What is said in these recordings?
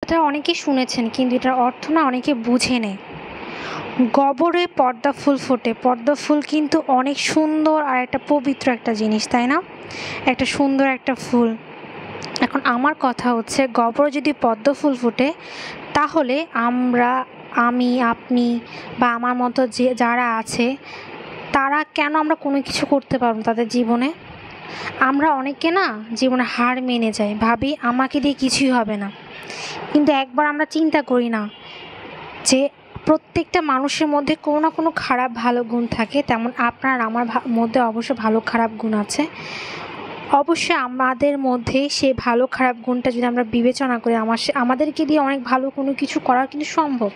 কথাটা অনেকেই শুনেছেন কিন্তু এটার অর্থ না অনেকে বুঝে নেই। গবরে পদ্মা ফুল ফোটে। পদ্মা ফুল কিন্তু অনেক সুন্দর আর একটা পবিত্র একটা জিনিস, তাই না? একটা সুন্দর একটা ফুল। এখন আমার কথা হচ্ছে গবরে যদি পদ্ম ফুল ফোটে তাহলে আমি, আপনি বা আমার মতো যারা আছে তারা কেন আমরা কোনো কিছু করতে পারবো না তাদের জীবনে? আমরা অনেকে না জীবনে হার মেনে যাই, ভাবি আমাকে দিয়ে কিছুই হবে না। কিন্তু একবার আমরা চিন্তা করি না যে প্রত্যেকটা মানুষের মধ্যে কোনো না কোনো খারাপ ভালো গুণ থাকে, তেমন আপনার আমার মধ্যে অবশ্য ভালো খারাপ গুণ আছে। অবশ্যই আমাদের মধ্যে সেই ভালো খারাপ গুণটা যদি আমরা বিবেচনা করি আমাদেরকে দিয়ে অনেক ভালো কোনো কিছু করা কিন্তু সম্ভব।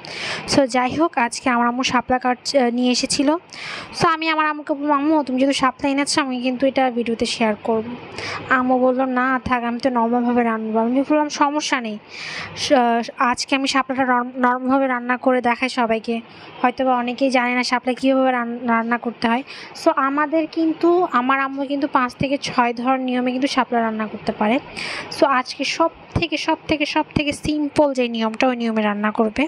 সো যাই হোক, আজকে আমার আম্মু শাপলা কাঠ নিয়ে এসেছিল। সো আমি আমার আম্মুকে বললাম, আম্মু তুমি যেহেতু শাপলা এনেছো আমি কিন্তু এটা ভিডিওতে শেয়ার করব। আম্মু বললো না থাক, আমি তো নর্মালভাবে রান্না। আমি বললাম সমস্যা নেই, আজকে আমি শাপলাটা নর্মালভাবে রান্না করে দেখাই সবাইকে। হয়তো বা অনেকেই জানে না শাপলা কীভাবে রান্না করতে হয়। সো আমার আম্মু কিন্তু 5 থেকে 6 ধরনের নিয়মে কিন্তু শাপলা রান্না করতে পারে। সো আজকে সব থেকে সিম্পল যে নিয়মটা, ওই নিয়মে রান্না করবে।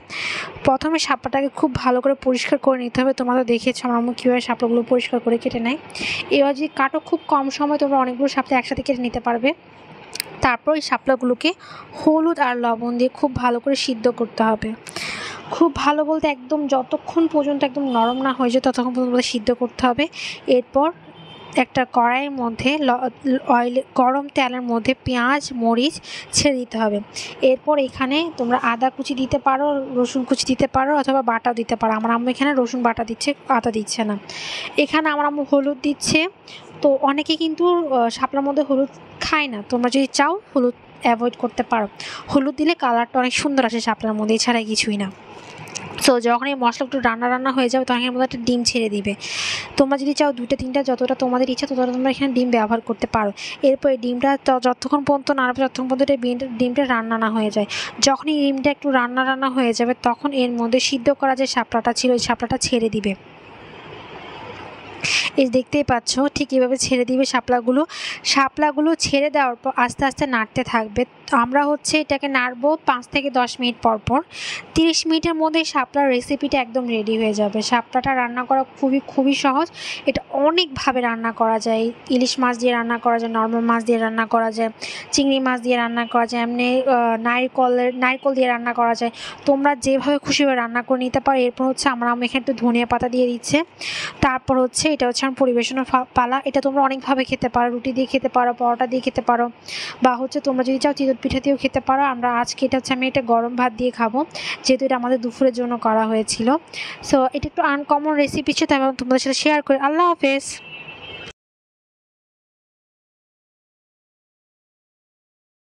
প্রথমে শাপলাটাকে খুব ভালো করে পরিষ্কার করে নিতে হবে। তোমরা তো দেখেছো আমার আম্মু কীভাবে শাপলাগুলো পরিষ্কার করে কেটে নেয়। এবার যদি কাটো খুব কম সময় তোমরা অনেকগুলো শাপলা একসাথে কেটে নিতে পারবে। তারপর এই শাপলাগুলোকে হলুদ আর লবণ দিয়ে খুব ভালো করে সিদ্ধ করতে হবে। খুব ভালো বলতে একদম যতক্ষণ পর্যন্ত একদম নরম না হয়ে যায় ততক্ষণ পর্যন্ত সিদ্ধ করতে হবে। এরপর একটা কড়াইয়ের মধ্যে গরম তেলের মধ্যে পেঁয়াজ মরিচ ছেড়ে দিতে হবে। এরপর এখানে তোমরা আদা কুচি দিতে পারো, রসুন কুচি দিতে পারো, অথবা বাটাও দিতে পারো। আমার আম্মু এখানে রসুন বাটা দিচ্ছে, আদা দিচ্ছে না। এখানে আমার আম্মু হলুদ দিচ্ছে। তো অনেকে কিন্তু শাপলার মধ্যে হলুদ খায় না, তোমরা যদি চাও হলুদ অ্যাভয়েড করতে পারো। হলুদ দিলে কালারটা অনেক সুন্দর আসে শাপলার মধ্যে, এছাড়া কিছুই না। সো যখন এই মশলা একটু রান্না হয়ে যাবে তখন এর মধ্যে একটা ডিম ছেড়ে দিবে। তোমরা যদি চাও 2টা 3টা যতটা তোমাদের ইচ্ছা ততটা তোমরা এখানে ডিম ব্যবহার করতে পারো। এরপর এই ডিমটা যতক্ষণ পর্যন্ত নাড়বে ততক্ষণ পর্যন্ত ডিমটা রান্না না হয়ে যায়। যখন এই ডিমটা একটু রান্না হয়ে যাবে তখন এর মধ্যে সিদ্ধ করা যে শাপলাটা ছিল ওই শাপলাটা ছেড়ে দিবে। এই দেখতেই পাচ্ছ ঠিক এভাবে ছেড়ে দিবে শাপলাগুলো ছেড়ে দেওয়ার পর আস্তে আস্তে নাড়তে থাকবে। আমরা এটাকে নাড়বো 5 থেকে 10 মিনিট পর 30 মিনিটের মধ্যে শাপলার রেসিপিটা একদম রেডি হয়ে যাবে। শাপলাটা রান্না করা খুবই সহজ। এটা অনেকভাবে রান্না করা যায়। ইলিশ মাছ দিয়ে রান্না করা যায়, নর্মাল মাছ দিয়ে রান্না করা যায়, চিংড়ি মাছ দিয়ে রান্না করা যায়, এমনি নারকেল দিয়ে রান্না করা যায়। তোমরা যেভাবে খুশিভাবে রান্না করে নিতে পারো। এরপর আমার আম্মু এখানে একটু ধনিয়া পাতা দিয়ে দিচ্ছে। তারপর এটা আমার পরিবেশনের পালা। এটা তোমরা অনেকভাবে খেতে পারো, রুটি দিয়ে খেতে পারো, পরোটা দিয়ে খেতে পারো, বা তোমরা যদি চাও চিতই পিঠা দিয়েও খেতে পারো। আজকে আমি এটা গরম ভাত দিয়ে খাবো, যেহেতু এটা আমাদের দুপুরের জন্য করা হয়েছিল। সো এটা একটু আনকমন রেসিপি ছিল, তাই তোমাদের সাথে শেয়ার করি। আল্লাহ হাফেজ।